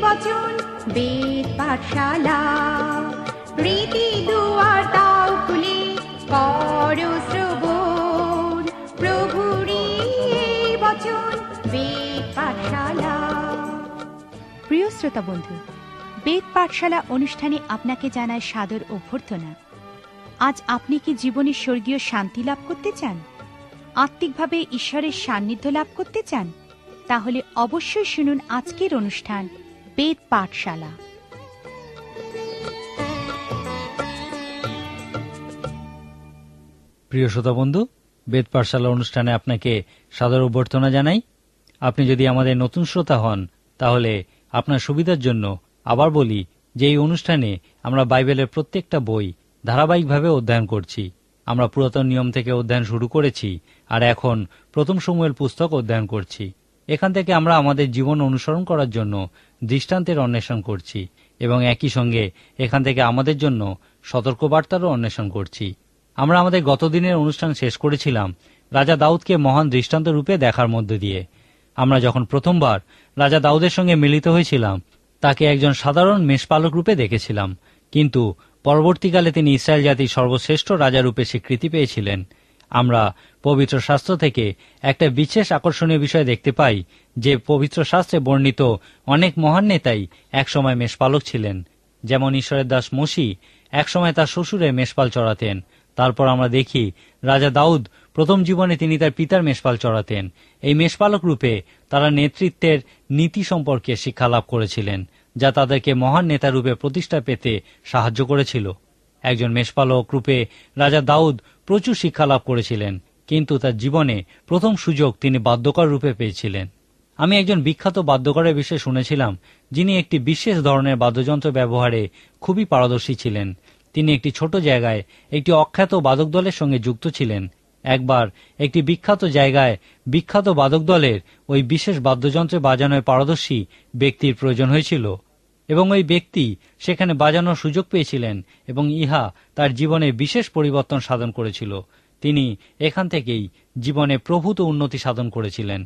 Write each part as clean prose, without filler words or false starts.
বচন বেদ পাঠশালা, রীতি দুয়ার দাও খুলে করো শ্রবণ, প্রভুরই বচন বেদ পাঠশালা। প্রিয় শ্রোতা বন্ধু, বেদ পাঠশালা অনুষ্ঠানে আপনাকে জানায় সাদর অভ্যর্থনা। আজ আপনি কি জীবনে স্বর্গীয় শান্তি লাভ করতে চান, আত্মিকভাবে ঈশ্বরের সান্নিধ্য লাভ করতে চান? তাহলে অবশ্যই শুনুন আজকের অনুষ্ঠান বেদ পাঠশালা। প্রিয় শ্রোতা বন্ধু, বেদ পাঠশালা অনুষ্ঠানে আপনাকে সাদর অভ্যর্থনা জানাই। আপনি যদি আমাদের নতুন শ্রোতা হন, তাহলে আপনার সুবিধার জন্য আবার বলি যে এই অনুষ্ঠানে আমরা বাইবেলের প্রত্যেকটা বই ধারাবাহিকভাবে অধ্যয়ন করছি। আমরা পুরাতন নিয়ম থেকে অধ্যয়ন শুরু করেছি, আর এখন প্রথম শমূয়েল পুস্তক অধ্যয়ন করছি। এখান থেকে আমরা আমাদের জীবন অনুসরণ করার জন্য দৃষ্টান্তের অন্বেষণ করছি, এবং একই সঙ্গে এখান থেকে আমাদের জন্য সতর্কবার্তারও অন্বেষণ করছি। আমরা আমাদের গতদিনের অনুষ্ঠান শেষ করেছিলাম রাজা দাউদকে মহান দৃষ্টান্ত রূপে দেখার মধ্য দিয়ে। আমরা যখন প্রথমবার রাজা দাউদের সঙ্গে মিলিত হয়েছিলাম, তাকে একজন সাধারণ মেষপালক রূপে দেখেছিলাম, কিন্তু পরবর্তীকালে তিনি ইসরায়েল জাতির সর্বশ্রেষ্ঠ রাজা রূপে স্বীকৃতি পেয়েছিলেন। আমরা পবিত্র শাস্ত্র থেকে একটা বিশেষ আকর্ষণীয় বিষয় দেখতে পাই যে পবিত্র শাস্ত্রে বর্ণিত অনেক মহান নেতাই একসময় মেষপালক ছিলেন। যেমন ঈশ্বরের দাস মোশি একসময় তার শ্বশুরে মেষপাল চড়াতেন। তারপর আমরা দেখি রাজা দাউদ প্রথম জীবনে তিনি তার পিতার মেষপাল চড়াতেন। এই মেষপালক রূপে তারা নেতৃত্বের নীতি সম্পর্কে শিক্ষা লাভ করেছিলেন, যা তাদেরকে মহান নেতা রূপে প্রতিষ্ঠা পেতে সাহায্য করেছিল। একজন মেষপালক রূপে রাজা দাউদ প্রচুর শিক্ষা লাভ করেছিলেন, কিন্তু তার জীবনে প্রথম সুযোগ তিনি বাদ্যকর রূপে পেয়েছিলেন। আমি একজন বিখ্যাত বাদ্যকরের বিষয়ে শুনেছিলাম, যিনি একটি বিশেষ ধরনের বাদ্যযন্ত্র ব্যবহারে খুবই পারদর্শী ছিলেন। তিনি একটি ছোট জায়গায় একটি অখ্যাত বাদক দলের সঙ্গে যুক্ত ছিলেন। একবার একটি বিখ্যাত জায়গায় বিখ্যাত বাদক দলের ওই বিশেষ বাদ্যযন্ত্রে বাজানোয় পারদর্শী ব্যক্তির প্রয়োজন হয়েছিল, এবং ওই ব্যক্তি সেখানে বাজানোর সুযোগ পেয়েছিলেন, এবং ইহা তার জীবনে বিশেষ পরিবর্তন সাধন করেছিল। তিনি এখান থেকেই জীবনে প্রভূত উন্নতি সাধন করেছিলেন।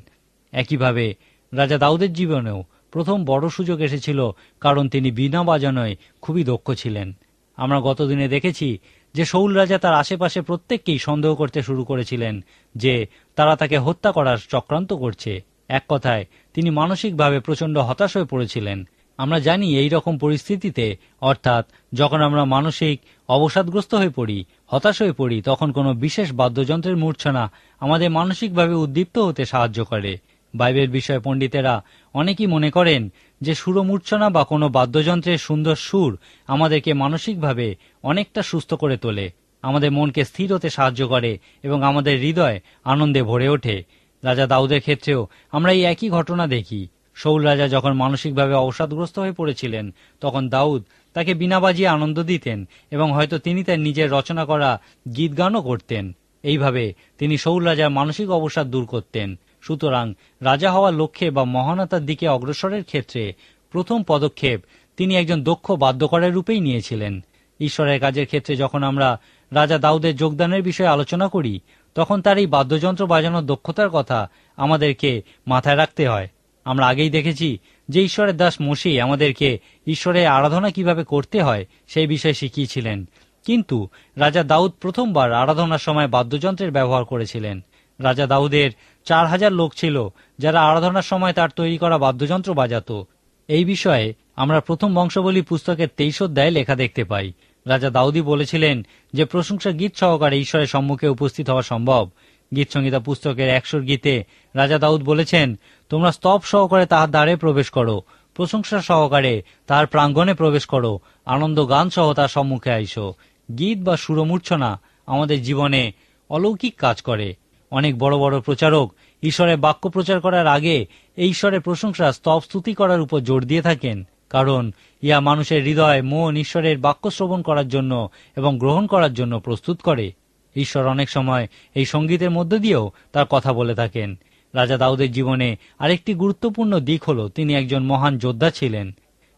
একইভাবে রাজা দাউদের জীবনেও প্রথম বড় সুযোগ এসেছিল, কারণ তিনি বীণা বাজানোয় খুবই দক্ষ ছিলেন। আমরা গতদিনে দেখেছি যে শাউল রাজা তার আশেপাশে প্রত্যেককেই সন্দেহ করতে শুরু করেছিলেন যে তারা তাকে হত্যা করার চক্রান্ত করছে। এক কথায় তিনি মানসিকভাবে প্রচণ্ড হতাশ হয়ে পড়েছিলেন। আমরা জানি এই রকম পরিস্থিতিতে, অর্থাৎ যখন আমরা মানসিক অবসাদগ্রস্ত হয়ে পড়ি, হতাশ হয়ে পড়ি, তখন কোনো বিশেষ বাদ্যযন্ত্রের মূর্ছনা আমাদের মানসিকভাবে উদ্দীপ্ত হতে সাহায্য করে। বাইবেল বিষয় পণ্ডিতেরা অনেকেই মনে করেন যে সুরমূর্ছনা বা কোনো বাদ্যযন্ত্রের সুন্দর সুর আমাদেরকে মানসিকভাবে অনেকটা সুস্থ করে তোলে, আমাদের মনকে স্থির হতে সাহায্য করে এবং আমাদের হৃদয় আনন্দে ভরে ওঠে। রাজা দাউদের ক্ষেত্রেও আমরা এই একই ঘটনা দেখি। শাউল রাজা যখন মানসিকভাবে অবসাদগ্রস্ত হয়ে পড়েছিলেন, তখন দাউদ তাকে বীণা বাজিয়ে আনন্দ দিতেন, এবং হয়তো তিনি তার নিজের রচনা করা গীত গানও করতেন। এইভাবে তিনি শাউল রাজার মানসিক অবসাদ দূর করতেন। সুতরাং রাজা হওয়ার লক্ষ্যে বা মহানতার দিকে অগ্রসরের ক্ষেত্রে প্রথম পদক্ষেপ তিনি একজন দক্ষ বাদ্যকরের রূপেই নিয়েছিলেন। ঈশ্বরের কাজের ক্ষেত্রে যখন আমরা রাজা দাউদের যোগদানের বিষয়ে আলোচনা করি, তখন তার এই বাদ্যযন্ত্র বাজানোর দক্ষতার কথা আমাদেরকে মাথায় রাখতে হয়। আমরা আগেই দেখেছি যে ঈশ্বরের দাস মোশে আমাদেরকে ঈশ্বরের আরাধনা কিভাবে করতে হয় সেই বিষয়ে শিখিয়েছিলেন, কিন্তু রাজা দাউদ প্রথমবার আরাধনার সময় বাদ্যযন্ত্রের ব্যবহার করেছিলেন। রাজা দাউদের 4000 লোক ছিল যারা আরাধনার সময় তার তৈরি করা বাদ্যযন্ত্র বাজাত। এই বিষয়ে আমরা প্রথম বংশাবলী পুস্তকের 23 অধ্যায়ে লেখা দেখতে পাই। রাজা দাউদই বলেছিলেন যে প্রশংসা গীত সহকারে ঈশ্বরের সম্মুখে উপস্থিত হওয়া সম্ভব। গীত সংহিতা পুস্তকের 100 গীতে রাজা দাউদ বলেছেন, তোমরা স্তব সহকারে তাহার দ্বারে প্রবেশ করো, প্রশংসা সহকারে তাহার প্রাঙ্গণে প্রবেশ করো, আনন্দ গান সহ তার সম্মুখে আইসো। গীত বা সুরমূর্ছনা আমাদের জীবনে অলৌকিক কাজ করে। অনেক বড় বড় প্রচারক ঈশ্বরের বাক্য প্রচার করার আগে এই ঈশ্বরের প্রশংসা স্তব স্তুতি করার উপর জোর দিয়ে থাকেন, কারণ ইহা মানুষের হৃদয় মন ঈশ্বরের বাক্য শ্রবণ করার জন্য এবং গ্রহণ করার জন্য প্রস্তুত করে। ঈশ্বর অনেক সময় এই সঙ্গীতের মধ্য দিয়েও তার কথা বলে থাকেন। রাজা দাউদের জীবনে আরেকটি গুরুত্বপূর্ণ দিক হল তিনি একজন মহান যোদ্ধা ছিলেন।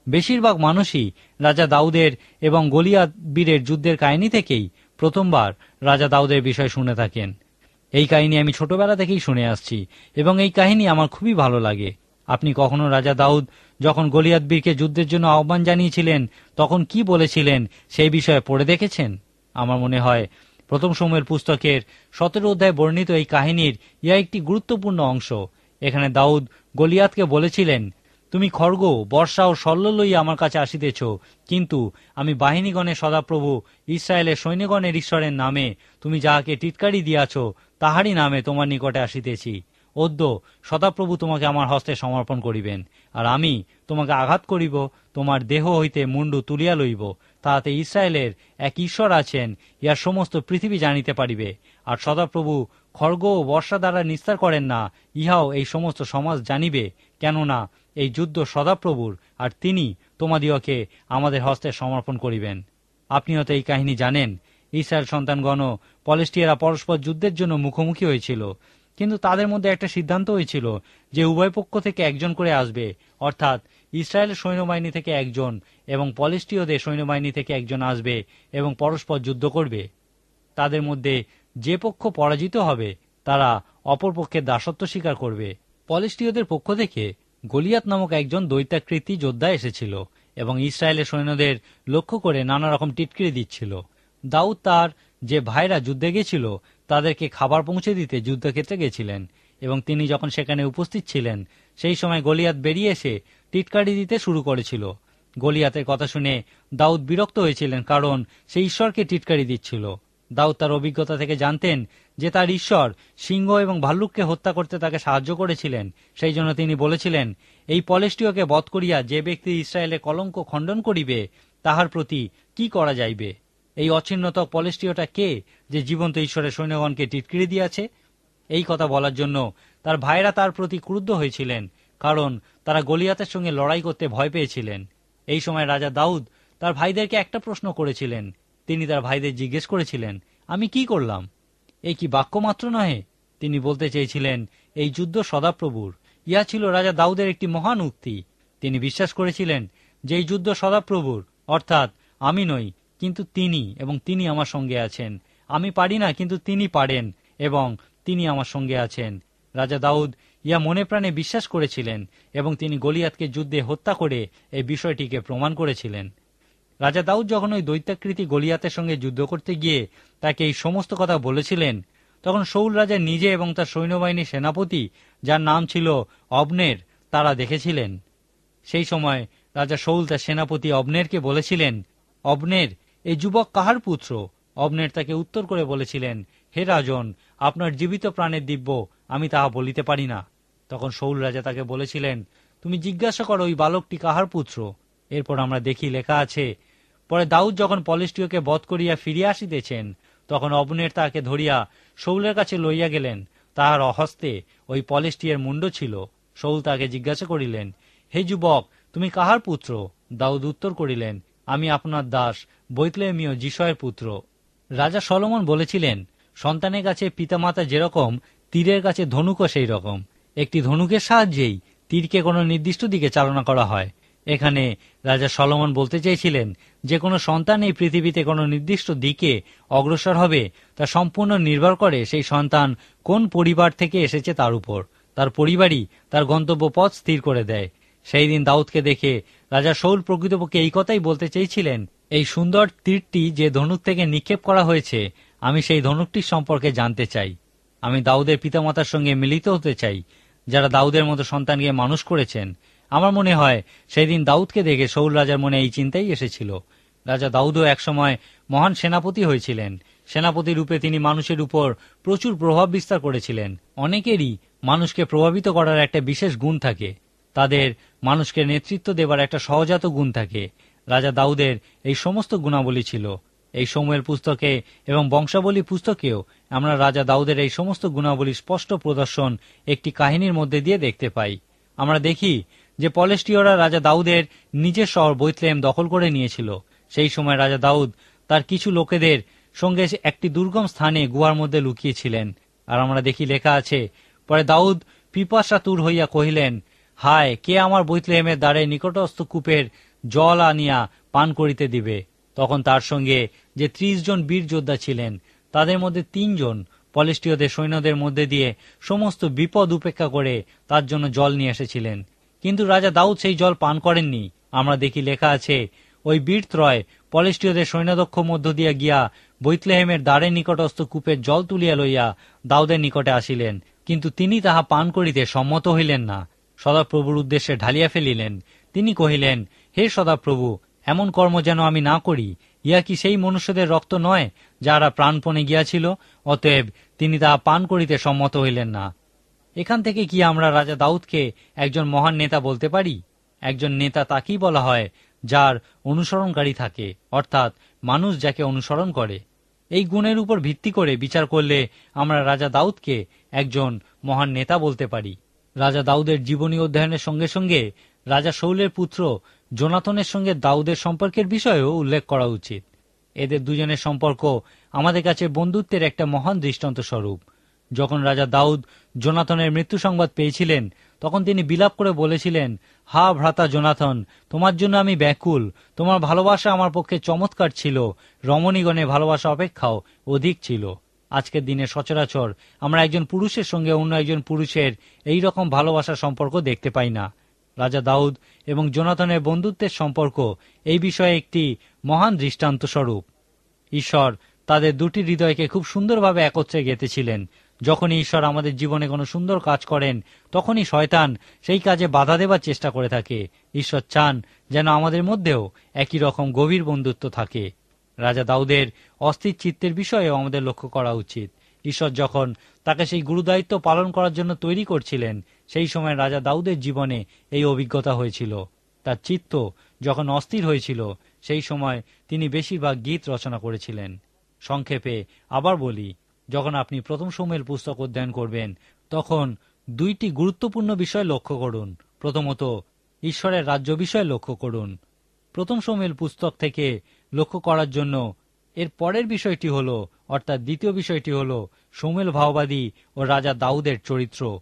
বেশিরভাগ মানুষই রাজা দাউদের এবং গলিয়াত বীরের যুদ্ধের কাহিনী থেকেই প্রথমবার রাজা দাউদের বিষয় শুনে থাকেন। এই কাহিনী আমি ছোটবেলা থেকেই শুনে আসছি এবং এই কাহিনী আমার খুবই ভালো লাগে। আপনি কখনো রাজা দাউদ যখন গলিয়াত বীরকে যুদ্ধের জন্য আহ্বান জানিয়েছিলেন তখন কি বলেছিলেন সেই বিষয়ে পড়ে দেখেছেন? আমার মনে হয় প্রথম সময়ের পুস্তকের 17 অধ্যায়ে বর্ণিত এই কাহিনীর ইহা একটি গুরুত্বপূর্ণ অংশ। এখানে দাউদ গলিয়াতকে বলেছিলেন, তুমি খড়গ, বর্ষা ও শল্য লইয়া আমার কাছে আসিতেছ, কিন্তু আমি বাহিনীগণের সদাপ্রভু ইসরায়েলের সৈন্যগণের ঈশ্বরের নামে তুমি যাহাকে টিটকারি দিয়াছ তাহারই নামে তোমার নিকটে আসিতেছি। অদ্য সদাপ্রভু তোমাকে আমার হস্তে সমর্পণ করিবেন, আর আমি তোমাকে আঘাত করিব, তোমার দেহ হইতে মুন্ডু তুলিয়া লইব, তাহাতে ইসরায়েলের এক ঈশ্বর আছেন ইহার সমস্ত পৃথিবী জানিতে পারিবে। আর সদাপ্রভু খড়গ ও বর্ষা দ্বারা নিস্তার করেন না, ইহাও এই সমস্ত সমাজ জানিবে, কেননা এই যুদ্ধ সদাপ্রভুর, আর তিনি তোমাদিওকে আমাদের হস্তে সমর্পণ করিবেন। আপনিও তো এই কাহিনী জানেন। ইসরায়েল সন্তানগণ পলেস্টিয়ারা পরস্পর যুদ্ধের জন্য মুখোমুখি হয়েছিল, কিন্তু তাদের মধ্যে একটা সিদ্ধান্ত হয়েছিল যে উভয় পক্ষ থেকে একজন করে আসবে, অর্থাৎ ইসরায়েলের সৈন্যবাহিনী থেকে একজন এবং পলেস্টীয়দের সৈন্যবাহিনী থেকে একজন আসবে এবং পরস্পর যুদ্ধ করবে। তাদের মধ্যে যে পক্ষ পরাজিত হবে তারা অপর পক্ষের দাসত্ব স্বীকার করবে। পলেস্টীয়দের পক্ষ থেকে গলিয়াত নামক একজন দৈত্যাকৃতি যোদ্ধা এসেছিল এবং ইসরায়েলের সৈন্যদের লক্ষ্য করে নানা রকম টিটকিরি দিচ্ছিল। দাউদ তার যে ভাইরা যুদ্ধে গেছিল তাদেরকে খাবার পৌঁছে দিতে যুদ্ধক্ষেত্রে গেছিলেন, এবং তিনি যখন সেখানে উপস্থিত ছিলেন সেই সময় গলিয়াত বেরিয়ে এসে টিটকারি দিতে শুরু করেছিল। গলিয়াতের কথা শুনে দাউদ বিরক্ত হয়েছিলেন, কারণ সে ঈশ্বরকে টিটকারি দিচ্ছিল। দাউদ তার অভিজ্ঞতা থেকে জানতেন যে তার ঈশ্বর সিংহ এবং ভাল্লুককে হত্যা করতে তাকে সাহায্য করেছিলেন। সেই জন্য তিনি বলেছিলেন, এই পলেস্টীয়কে বধ করিয়া যে ব্যক্তি ইসরায়েলের কলঙ্ক খণ্ডন করিবে তাহার প্রতি কি করা যাইবে? এই অছিন্নতক পলেস্টীয়টা কে যে জীবন্ত ঈশ্বরের সৈন্যগণকে টিটকিরি দিয়াছে? এই কথা বলার জন্য তার ভাইরা তার প্রতি ক্রুদ্ধ হয়েছিলেন, কারণ তারা গলিয়াতের সঙ্গে লড়াই করতে ভয় পেয়েছিলেন। এই সময় রাজা দাউদ তার ভাইদেরকে একটা প্রশ্ন করেছিলেন। তিনি তার ভাইদের জিজ্ঞেস করেছিলেন, আমি কি করলাম? এই কি বাক্য মাত্র নহে? তিনি বলতে চেয়েছিলেন, এই যুদ্ধ সদাপ্রভুর। ইহা ছিল রাজা দাউদের একটি মহান উক্তি। তিনি বিশ্বাস করেছিলেন যে এই যুদ্ধ সদাপ্রভুর, অর্থাৎ আমি নই, কিন্তু তিনি, এবং তিনি আমার সঙ্গে আছেন। আমি পারি না, কিন্তু তিনি পারেন এবং তিনি আমার সঙ্গে আছেন। রাজা দাউদ ইহা মনে প্রাণে বিশ্বাস করেছিলেন এবং তিনি গলিয়াতকে যুদ্ধে হত্যা করে এই বিষয়টিকে প্রমাণ করেছিলেন। রাজা দাউদ যখন ওই দৈত্যাকৃতি গলিয়াতের সঙ্গে যুদ্ধ করতে গিয়ে তাকে এই সমস্ত কথা বলেছিলেন, তখন শাউল রাজা নিজে এবং তার সৈন্যবাহিনীর সেনাপতি, যার নাম ছিল অবনের, তারা দেখেছিলেন। সেই সময় রাজা শাউল তার সেনাপতি অবনেরকে বলেছিলেন, অবনের, এই যুবক কাহার পুত্র? অবনের তাকে উত্তর করে বলেছিলেন, হে রাজন, আপনার জীবিত প্রাণের দিব্য আমি তাহা বলিতে পারি না। তখন শাউল রাজা তাকে বলেছিলেন, তুমি জিজ্ঞাসা করো ওই বালকটি কাহার পুত্র। এরপর আমরা দেখি লেখা আছে, পরে দাউদ যখন পলেস্টীয়কে বধ করিয়া ফিরিয়া আসিতেছেন, তখন অবনের তাহাকে ধরিয়া শাউলের কাছে লইয়া গেলেন। তাহার হস্তে ওই পলেস্টীয়ের মুন্ড ছিল। শাউল তাকে জিজ্ঞাসা করিলেন, হে যুবক, তুমি কাহার পুত্র? দাউদ উত্তর করিলেন, আমি আপনার দাস বৈতলেহীয় যিশয়ের পুত্র। রাজা সলোমন বলেছিলেন, সন্তানের কাছে পিতামাতা যেরকম, তীরের কাছে ধনুকও সেই রকম। একটি ধনুকের সাহায্যেই তীরকে কোনো নির্দিষ্ট দিকে চালনা করা হয়। এখানে রাজা সলোমন বলতে চেয়েছিলেন যে কোনো সন্তান এই পৃথিবীতে কোনো নির্দিষ্ট দিকে অগ্রসর হবে তা সম্পূর্ণ নির্ভর করে সেই সন্তান কোন পরিবার থেকে এসেছে তার উপর। তার পরিবারই তার গন্তব্য পথ স্থির করে দেয়। সেই দিন দাউদকে দেখে রাজা শাউল প্রকৃতপক্ষে এই কথাই বলতে চেয়েছিলেন, এই সুন্দর তীরটি যে ধনুক থেকে নিক্ষেপ করা হয়েছে, আমি সেই ধনুকটির সম্পর্কে জানতে চাই। আমি দাউদের পিতামাতার সঙ্গে মিলিত হতে চাই, যারা দাউদের মতো সন্তানকে মানুষ করেছেন। আমার মনে হয় সেই দিন দাউদকে দেখে শাউল রাজার মনে এই চিন্তাই এসেছিল। রাজা দাউদও একসময় মহান সেনাপতি হয়েছিলেন। সেনাপতি রূপে তিনি মানুষের উপর প্রচুর প্রভাব বিস্তার করেছিলেন। অনেকেরই মানুষকে প্রভাবিত করার একটা বিশেষ গুণ থাকে, তাদের মানুষকে নেতৃত্ব দেবার একটা সহজাত গুণ থাকে। রাজা দাউদের এই সমস্ত গুণাবলী ছিল। এই সময়ের পুস্তকে এবং বংশাবলী পুস্তকেও আমরা রাজা দাউদের এই সমস্ত গুণাবলী স্পষ্ট প্রদর্শন একটি কাহিনীর মধ্যে দিয়ে দেখতে পাই। আমরা দেখি যে পলেস্টীয়রা রাজা দাউদের নিজের শহর বৈতলেহেম দখল করে নিয়েছিল। সেই সময় রাজা দাউদ তার কিছু লোকেদের সঙ্গে একটি দুর্গম স্থানে গুহার মধ্যে লুকিয়েছিলেন। আর আমরা দেখি লেখা আছে, পরে দাউদ পিপাসাতুর হইয়া কহিলেন, হায়, কে আমার বৈতলেহেমের দ্বারে নিকটস্থ কূপের জল আনিয়া পান করিতে দিবে? তখন তার সঙ্গে যে 30 জন বীর যোদ্ধা ছিলেন, তাদের মধ্যে 3 জন পলেস্টীয়দের সৈন্যদের মধ্যে দিয়ে সমস্ত বিপদ উপেক্ষা করে তার জন্য জল নিয়ে এসেছিলেন। কিন্তু রাজা দাউদ সেই জল পান করেননি। আমরা দেখি লেখা আছে, ওই বীর ত্রয় পলেষ্টীয়দের সৈন্যদক্ষ মধ্য দিয়া গিয়া বৈতলেহেমের দ্বারের নিকটস্থ কূপের জল তুলিয়া লইয়া দাউদের নিকটে আসিলেন, কিন্তু তিনি তাহা পান করিতে সম্মত হইলেন না। সদাপ্রভুর উদ্দেশ্যে ঢালিয়া ফেলিলেন। তিনি কহিলেন, হে সদাপ্রভু, এমন কর্ম যেন আমি না করি। ইয়া কি সেই মনুষ্যদের রক্ত নয় যাহারা প্রাণপণে গিয়াছিল? অতএব তিনি তাহা পান করিতে সম্মত হইলেন না। এখান থেকে কি আমরা রাজা দাউদকে একজন মহান নেতা বলতে পারি? একজন নেতা তাকেই বলা হয় যার অনুসরণকারী থাকে, অর্থাৎ মানুষ যাকে অনুসরণ করে। এই গুণের উপর ভিত্তি করে বিচার করলে আমরা রাজা দাউদকে একজন মহান নেতা বলতে পারি। রাজা দাউদের জীবনী অধ্যয়নের সঙ্গে সঙ্গে রাজা শাউলের পুত্র জোনাথনের সঙ্গে দাউদের সম্পর্কের বিষয়েও উল্লেখ করা উচিত। এদের দুজনের সম্পর্ক আমাদের কাছে বন্ধুত্বের একটা মহান দৃষ্টান্ত স্বরূপ। যখন রাজা দাউদ জোনাথনের মৃত্যু সংবাদ পেয়েছিলেন, তখন তিনি বিলাপ করে বলেছিলেন, হা ভ্রাতা জোনাথন, তোমার জন্য আমি ব্যাকুল। তোমার ভালোবাসা আমার পক্ষে চমৎকার ছিল, রমণীগণের ভালোবাসা অপেক্ষাও অধিক ছিল। আজকের দিনে সচরাচর আমরা একজন পুরুষের সঙ্গে অন্য একজন পুরুষের এই রকম ভালোবাসার সম্পর্ক দেখতে পাই না। রাজা দাউদ এবং জোনাথনের বন্ধুত্বের সম্পর্ক এই বিষয়ে একটি মহান দৃষ্টান্ত স্বরূপ। ঈশ্বর তাদের দুটি হৃদয়কে খুব সুন্দরভাবে একত্রে গেঁথেছিলেন। যখনই ঈশ্বর আমাদের জীবনে কোনো সুন্দর কাজ করেন, তখনই শয়তান সেই কাজে বাধা দেবার চেষ্টা করে থাকে। ঈশ্বর চান যেন আমাদের মধ্যেও একই রকম গভীর বন্ধুত্ব থাকে। রাজা দাউদের অস্থির চিত্তের বিষয়েও আমাদের লক্ষ্য করা উচিত। ঈশ্বর যখন তাকে সেই গুরুদায়িত্ব পালন করার জন্য তৈরি করছিলেন, সেই সময় রাজা দাউদের জীবনে এই অভিজ্ঞতা হয়েছিল। তার চিত্ত যখন অস্থির হয়েছিল, সেই সময় তিনি বেশিরভাগ গীত রচনা করেছিলেন। সংক্ষেপে আবার বলি, যখন আপনি প্রথম শমূয়েল পুস্তক অধ্যয়ন করবেন, তখন দুইটি গুরুত্বপূর্ণ বিষয় লক্ষ্য করুন। প্রথমত, ঈশ্বরের রাজ্য বিষয়ে লক্ষ্য করুন। প্রথম শমূয়েল পুস্তক থেকে লক্ষ্য করার জন্য এর পরের বিষয়টি হল, অর্থাৎ দ্বিতীয় বিষয়টি হল শমূয়েল ভাওবাদী ও রাজা দাউদের চরিত্র।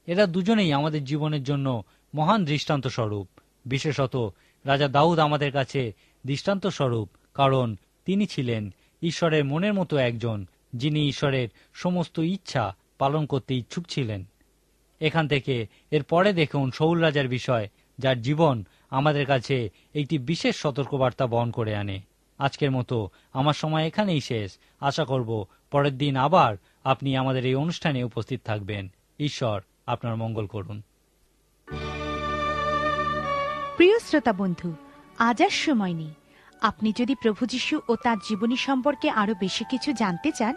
এরা দুজনেই আমাদের জীবনের জন্য মহান দৃষ্টান্ত স্বরূপ। বিশেষত রাজা দাউদ আমাদের কাছে দৃষ্টান্ত স্বরূপ, কারণ তিনি ছিলেন ঈশ্বরের মনের মতো একজন, যিনি ঈশ্বরের সমস্ত ইচ্ছা পালন করতে ইচ্ছুক ছিলেন। এখান থেকে এর পরে দেখুন শাউল রাজার বিষয়, যার জীবন আমাদের কাছে একটি বিশেষ সতর্কবার্তা বহন করে আনে। আজকের মতো আমার সময় এখানেই শেষ। আশা করব পরের দিন আবার আপনি আমাদের এই অনুষ্ঠানে উপস্থিত থাকবেন। ঈশ্বর আপনার মঙ্গল করুন। প্রিয় শ্রোতা বন্ধু, আজ আর সময় নেই। আপনি যদি প্রভু যীশু ও তার জীবনী সম্পর্কে আরো বেশি কিছু জানতে চান,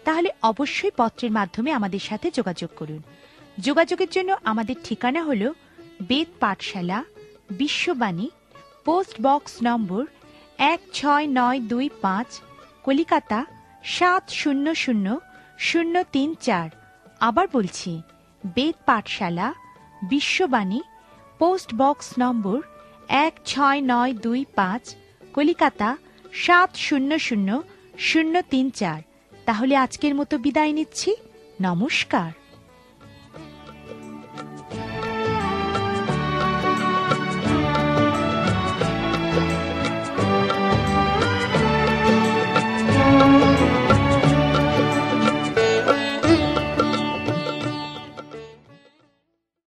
তাহলে অবশ্যই পত্রের মাধ্যমে আমাদের সাথে যোগাযোগ করুন। যোগাযোগের জন্য আমাদের ঠিকানা হল বেদ পাঠশালা, বিশ্ববাণী, পোস্ট বক্স নম্বর 16925, কলিকাতা 700034। আবার বলছি, বেদ পাঠশালা, বিশ্ববাণী, পোস্ট বক্স নম্বর 16925, কলিকাতা 700034। তাহলে আজকের মতো বিদায় নিচ্ছি। নমস্কার।